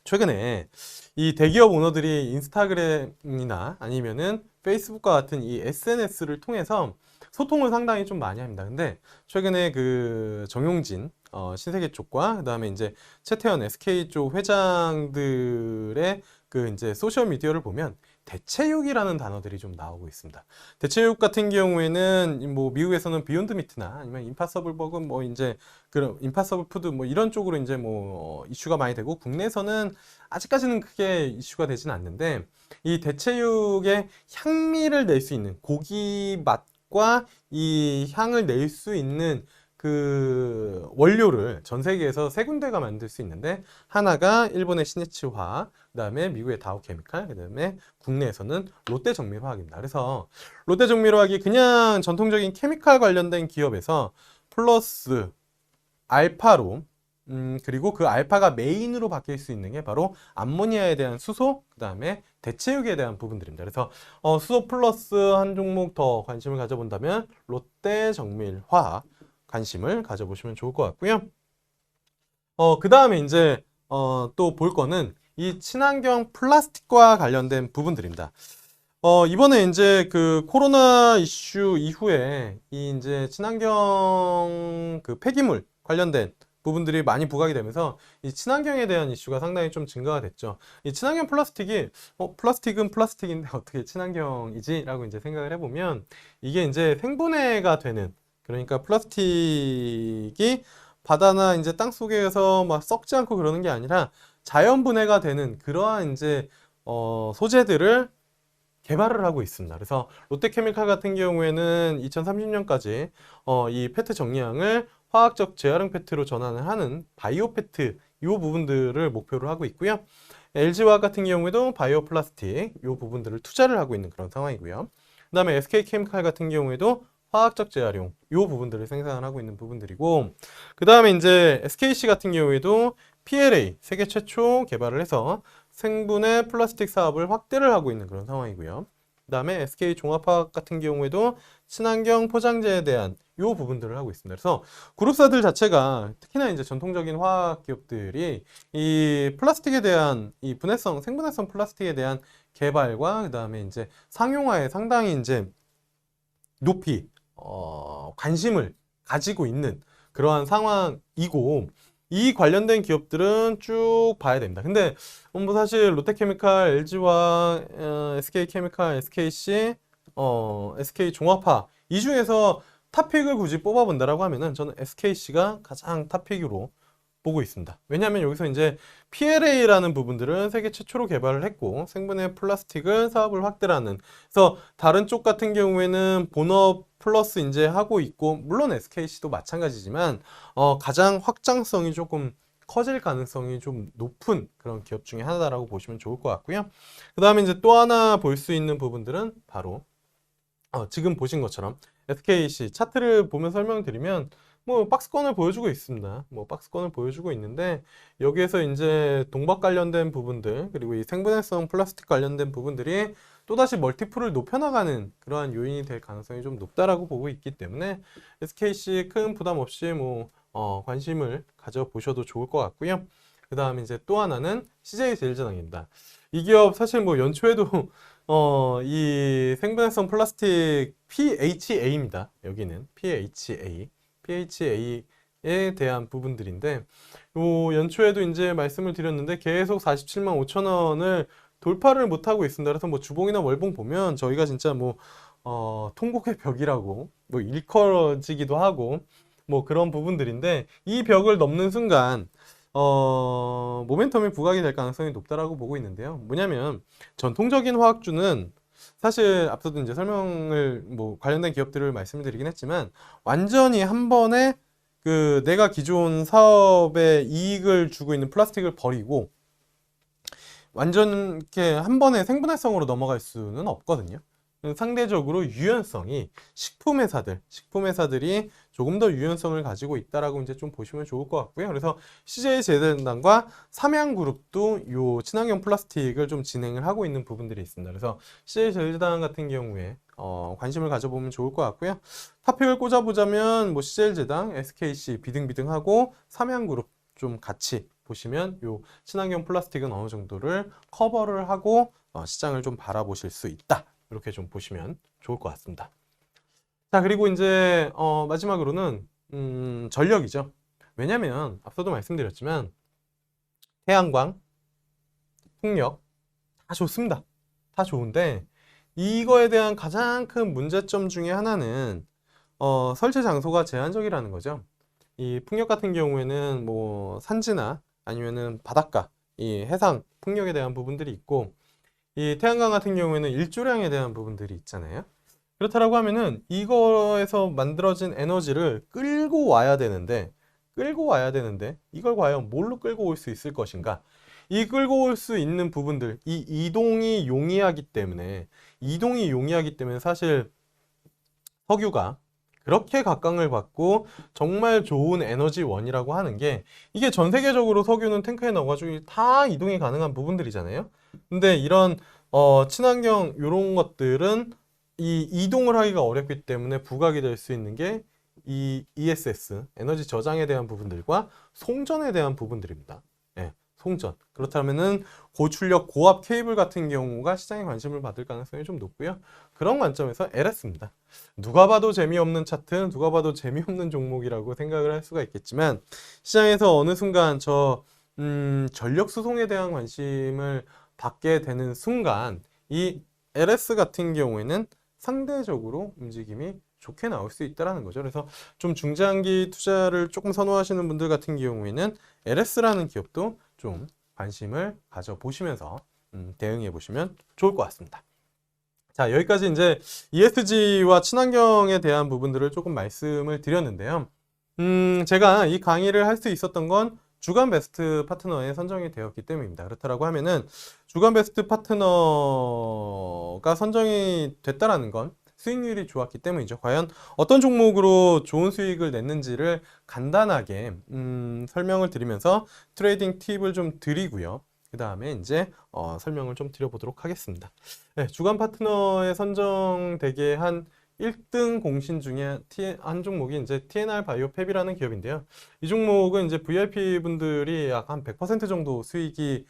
최근에 이 대기업 오너들이 인스타그램이나 아니면은 페이스북과 같은 이 SNS를 통해서 소통을 상당히 좀 많이 합니다. 근데 최근에 그 정용진 신세계 쪽과 그다음에 이제 최태원 SK 쪽 회장들의 그 이제 소셜 미디어를 보면 대체육이라는 단어들이 좀 나오고 있습니다. 대체육 같은 경우에는 뭐 미국에서는 비욘드 미트나 아니면 임파서블 버거 뭐 이제 그런 임파서블 푸드 뭐 이런 쪽으로 이제 뭐 이슈가 많이 되고 국내에서는 아직까지는 크게 이슈가 되진 않는데 이 대체육의 향미를 낼 수 있는 고기 맛과 이 향을 낼 수 있는 그 원료를 전 세계에서 세 군데가 만들 수 있는데 하나가 일본의 시니츠화, 그다음에 미국의 다오케미칼, 그다음에 국내에서는 롯데정밀화학입니다. 그래서 롯데정밀화학이 그냥 전통적인 케미칼 관련된 기업에서 플러스 알파로 그리고 그 알파가 메인으로 바뀔 수 있는 게 바로 암모니아에 대한 수소, 그 다음에 대체육에 대한 부분들입니다. 그래서 수소 플러스 한 종목 더 관심을 가져본다면 롯데정밀화학 관심을 가져보시면 좋을 것 같고요. 그 다음에 이제 또 볼 거는 이 친환경 플라스틱과 관련된 부분들입니다. 이번에 이제 그 코로나 이슈 이후에 이 이제 친환경 그 폐기물 관련된 부분들이 많이 부각이 되면서 이 친환경에 대한 이슈가 상당히 좀 증가가 됐죠. 이 친환경 플라스틱이 플라스틱은 플라스틱인데 어떻게 친환경이지? 라고 이제 생각을 해보면 이게 이제 생분해가 되는, 그러니까 플라스틱이 바다나 이제 땅 속에서 막 썩지 않고 그러는 게 아니라 자연 분해가 되는 그러한 이제 소재들을 개발을 하고 있습니다. 그래서 롯데케미칼 같은 경우에는 2030년까지 이 페트 정량을 화학적 재활용 페트로 전환을 하는 바이오 페트 이 부분들을 목표로 하고 있고요. LG화학 같은 경우에도 바이오 플라스틱 이 부분들을 투자를 하고 있는 그런 상황이고요. 그 다음에 SK케미칼 같은 경우에도 화학적 재활용 요 부분들을 생산을 하고 있는 부분들이고, 그 다음에 이제 SKC 같은 경우에도 PLA 세계 최초 개발을 해서 생분해 플라스틱 사업을 확대를 하고 있는 그런 상황이고요. 그 다음에 SK 종합화학 같은 경우에도 친환경 포장재에 대한 요 부분들을 하고 있습니다. 그래서 그룹사들 자체가 특히나 이제 전통적인 화학 기업들이 이 플라스틱에 대한 이 분해성, 생분해성 플라스틱에 대한 개발과 그 다음에 이제 상용화에 상당히 이제 높이 관심을 가지고 있는 그러한 상황이고, 이 관련된 기업들은 쭉 봐야 됩니다. 근데 뭐 사실 롯데케미칼, LG화학, SK케미칼, SKC, SK종합화 이 중에서 탑픽을 굳이 뽑아본다라고 하면은 저는 SKC가 가장 탑픽으로 보고 있습니다. 왜냐하면 여기서 이제 PLA라는 부분들은 세계 최초로 개발을 했고 생분해 플라스틱을 사업을 확대하는, 그래서 다른 쪽 같은 경우에는 본업 플러스 이제 하고 있고, 물론 SKC도 마찬가지지만 가장 확장성이 조금 커질 가능성이 좀 높은 그런 기업 중에 하나다라고 보시면 좋을 것 같고요. 그 다음에 이제 또 하나 볼 수 있는 부분들은 바로 지금 보신 것처럼 SKC 차트를 보면 설명드리면 뭐 박스권을 보여주고 있습니다. 뭐 박스권을 보여주고 있는데, 여기에서 이제 동박 관련된 부분들 그리고 이 생분해성 플라스틱 관련된 부분들이 또다시 멀티플을 높여나가는 그러한 요인이 될 가능성이 좀 높다라고 보고 있기 때문에 SKC 큰 부담 없이 뭐 관심을 가져보셔도 좋을 것 같고요. 그 다음에 이제 또 하나는 CJ제일제당입니다. 이 기업 사실 뭐 연초에도 이 생분해성 플라스틱 PHA입니다. 여기는 PHA에 대한 부분들인데, 요 연초에도 이제 말씀을 드렸는데 계속 47만 5천 원을 돌파를 못하고 있습니다. 그래서 뭐 주봉이나 월봉 보면 저희가 진짜 뭐 통곡의 벽이라고 뭐 일컬어지기도 하고 뭐 그런 부분들인데, 이 벽을 넘는 순간 모멘텀이 부각이 될 가능성이 높다라고 보고 있는데요. 뭐냐면 전통적인 화학주는 사실 앞서도 이제 설명을 뭐 관련된 기업들을 말씀을 드리긴 했지만, 완전히 한 번에 그 내가 기존 사업에 이익을 주고 있는 플라스틱을 버리고 완전 이렇게 한 번에 생분해성으로 넘어갈 수는 없거든요. 상대적으로 유연성이 식품회사들이 조금 더 유연성을 가지고 있다라고 이제 좀 보시면 좋을 것 같고요. 그래서 CJ제일제당과 삼양그룹도 요 친환경 플라스틱을 좀 진행을 하고 있는 부분들이 있습니다. 그래서 CJ제일제당 같은 경우에 관심을 가져보면 좋을 것 같고요. 탑픽을 꽂아보자면 뭐 CJ제일제당, SKC 비등비등하고 삼양그룹 좀 같이 보시면 요 친환경 플라스틱은 어느 정도를 커버를 하고 시장을 좀 바라보실 수 있다. 이렇게 좀 보시면 좋을 것 같습니다. 자, 그리고 이제 마지막으로는 전력이죠. 왜냐면 앞서도 말씀드렸지만 태양광, 풍력 다 좋습니다. 다 좋은데 이거에 대한 가장 큰 문제점 중에 하나는 설치 장소가 제한적이라는 거죠. 이 풍력 같은 경우에는 뭐 산지나 아니면은 바닷가, 이 해상 풍력에 대한 부분들이 있고, 이 태양광 같은 경우에는 일조량에 대한 부분들이 있잖아요. 그렇다라고 하면은 이거에서 만들어진 에너지를 끌고 와야 되는데 이걸 과연 뭘로 끌고 올 수 있을 것인가? 이 끌고 올 수 있는 부분들, 이 이동이 용이하기 때문에 사실 석유가 그렇게 각광을 받고 정말 좋은 에너지원이라고 하는 게, 이게 전 세계적으로 석유는 탱크에 넣어가지고 다 이동이 가능한 부분들이잖아요. 근데 이런 친환경 이런 것들은 이 이동을 하기가 어렵기 때문에 부각이 될 수 있는 게 이 ESS, 에너지 저장에 대한 부분들과 송전에 대한 부분들입니다. 예, 송전. 그렇다면은 고출력 고압 케이블 같은 경우가 시장에 관심을 받을 가능성이 좀 높고요. 그런 관점에서 LS입니다. 누가 봐도 재미없는 차트, 누가 봐도 재미없는 종목이라고 생각을 할 수가 있겠지만, 시장에서 어느 순간 전력 수송에 대한 관심을 받게 되는 순간 이 LS 같은 경우에는 상대적으로 움직임이 좋게 나올 수 있다는 거죠. 그래서 좀 중장기 투자를 조금 선호하시는 분들 같은 경우에는 LS라는 기업도 좀 관심을 가져보시면서 대응해 보시면 좋을 것 같습니다. 자, 여기까지 이제 ESG와 친환경에 대한 부분들을 조금 말씀을 드렸는데요. 제가 이 강의를 할 수 있었던 건 주간 베스트 파트너에 선정이 되었기 때문입니다. 그렇다고 하면은 주간 베스트 파트너가 선정이 됐다라는 건 수익률이 좋았기 때문이죠. 과연 어떤 종목으로 좋은 수익을 냈는지를 간단하게 설명을 드리면서 트레이딩 팁을 좀 드리고요. 그 다음에 이제 설명을 좀 드려보도록 하겠습니다. 네, 주간 파트너에 선정되게 한 1등 공신 중에 한 종목이 이제 TNR 바이오팹이라는 기업인데요. 이 종목은 이제 VIP 분들이 약 한 100% 정도 수익이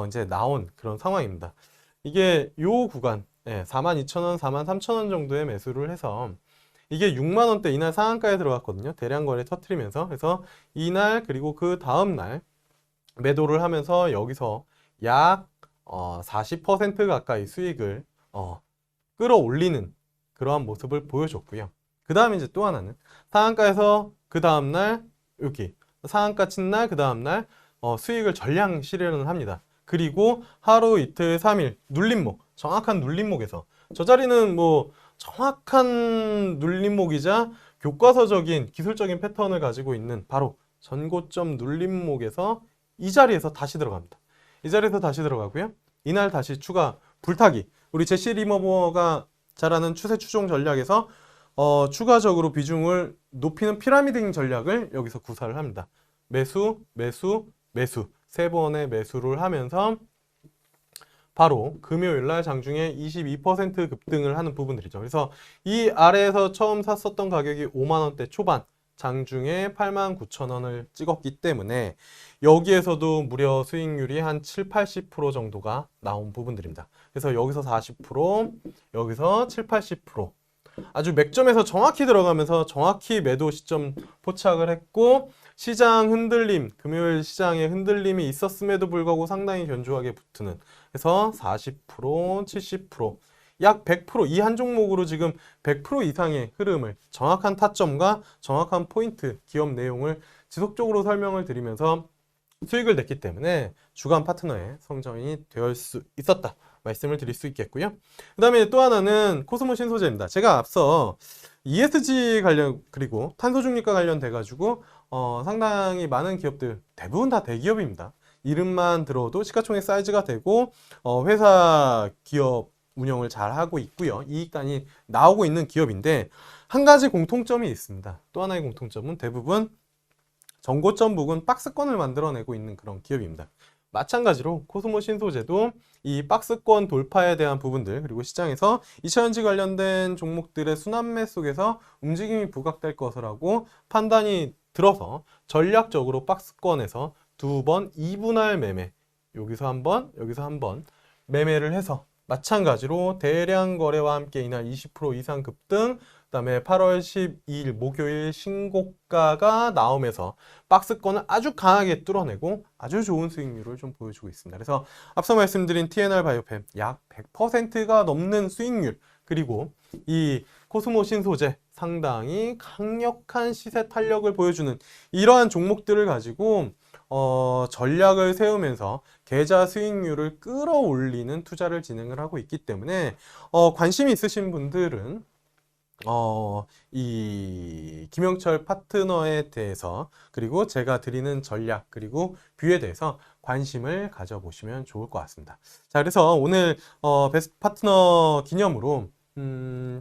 이제 나온 그런 상황입니다. 이게 요 구간 42,000원, 43,000원 정도의 매수를 해서 이게 6만 원대 이날 상한가에 들어갔거든요. 대량 거래 터트리면서. 그래서 이날 그리고 그 다음 날 매도를 하면서 여기서 약 40% 가까이 수익을 끌어올리는 그러한 모습을 보여줬고요. 그 다음에 이제 또 하나는 상한가에서 그 다음날 여기 상한가 친 날 그 다음날 수익을 전량 실현을 합니다. 그리고 하루 이틀 3일 눌림목, 정확한 눌림목에서 저 자리는 뭐 정확한 눌림목이자 교과서적인 기술적인 패턴을 가지고 있는 바로 전고점 눌림목에서 이 자리에서 다시 들어갑니다. 이 자리에서 다시 들어가고요. 이날 다시 추가 불타기. 우리 제시 리머버가 잘하는 추세 추종 전략에서 추가적으로 비중을 높이는 피라미딩 전략을 여기서 구사를 합니다. 매수, 매수, 매수. 3번의 매수를 하면서 바로 금요일날 장중에 22% 급등을 하는 부분들이죠. 그래서 이 아래에서 처음 샀었던 가격이 5만원대 초반, 장중에 89,000원을 찍었기 때문에 여기에서도 무려 수익률이 한 7, 80% 정도가 나온 부분들입니다. 그래서 여기서 40%, 여기서 7, 80%. 아주 맥점에서 정확히 들어가면서 정확히 매도 시점 포착을 했고 시장 흔들림, 금요일 시장에 흔들림이 있었음에도 불구하고 상당히 견조하게 붙는 그래서 40%, 70%, 약 100% 이 한 종목으로 지금 100% 이상의 흐름을 정확한 타점과 정확한 포인트, 기업 내용을 지속적으로 설명을 드리면서 수익을 냈기 때문에 주간 파트너에 선정이 될 수 있었다. 말씀을 드릴 수 있겠고요. 그 다음에 또 하나는 코스모 신소재입니다. 제가 앞서 ESG 관련 그리고 탄소 중립과 관련돼 가지고 상당히 많은 기업들 대부분 다 대기업입니다. 이름만 들어도 시가총액 사이즈가 되고 회사 기업 운영을 잘 하고 있고요. 이익단이 나오고 있는 기업인데 한 가지 공통점이 있습니다. 또 하나의 공통점은 대부분 전고점 부근 박스권을 만들어내고 있는 그런 기업입니다. 마찬가지로 코스모 신소재도 이 박스권 돌파에 대한 부분들 그리고 시장에서 2차전지 관련된 종목들의 순환매 속에서 움직임이 부각될 것이라고 판단이 들어서 전략적으로 박스권에서 2번 2분할 매매 여기서 한번 여기서 한번 매매를 해서 마찬가지로 대량 거래와 함께 이날 20% 이상 급등 그 다음에 8월 12일 목요일 신고가가 나오면서 박스권을 아주 강하게 뚫어내고 아주 좋은 수익률을 좀 보여주고 있습니다. 그래서 앞서 말씀드린 TNR 바이오팹 약 100%가 넘는 수익률 그리고 이 코스모 신소재 상당히 강력한 시세 탄력을 보여주는 이러한 종목들을 가지고 전략을 세우면서 계좌 수익률을 끌어올리는 투자를 진행을 하고 있기 때문에 관심이 있으신 분들은 이 김영철 파트너에 대해서 그리고 제가 드리는 전략 그리고 뷰에 대해서 관심을 가져보시면 좋을 것 같습니다. 자, 그래서 오늘 베스트 파트너 기념으로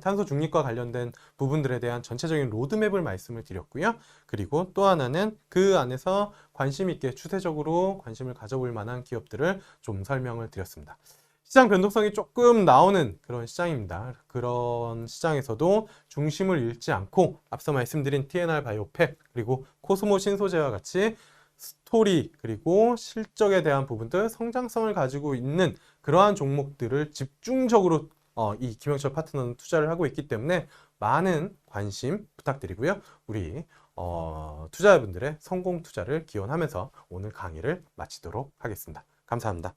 탄소 중립과 관련된 부분들에 대한 전체적인 로드맵을 말씀을 드렸고요. 그리고 또 하나는 그 안에서 관심 있게 추세적으로 관심을 가져볼 만한 기업들을 좀 설명을 드렸습니다. 시장 변동성이 조금 나오는 그런 시장입니다. 그런 시장에서도 중심을 잃지 않고 앞서 말씀드린 TNR 바이오팹 그리고 코스모 신소재와 같이 스토리 그리고 실적에 대한 부분들 성장성을 가지고 있는 그러한 종목들을 집중적으로 이 김영철 파트너는 투자를 하고 있기 때문에 많은 관심 부탁드리고요. 우리 투자자분들의 성공 투자를 기원하면서 오늘 강의를 마치도록 하겠습니다. 감사합니다.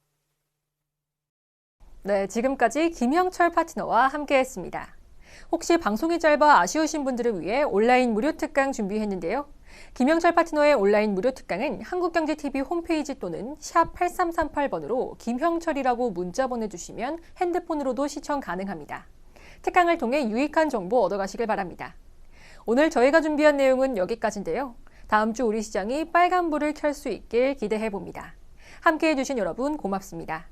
네, 지금까지 김영철 파트너와 함께했습니다. 혹시 방송이 짧아 아쉬우신 분들을 위해 온라인 무료 특강 준비했는데요. 김영철 파트너의 온라인 무료 특강은 한국경제TV 홈페이지 또는 샵 8338번으로 김형철이라고 문자 보내주시면 핸드폰으로도 시청 가능합니다. 특강을 통해 유익한 정보 얻어가시길 바랍니다. 오늘 저희가 준비한 내용은 여기까지인데요. 다음 주 우리 시장이 빨간불을 켤 수 있길 기대해봅니다. 함께해 주신 여러분 고맙습니다.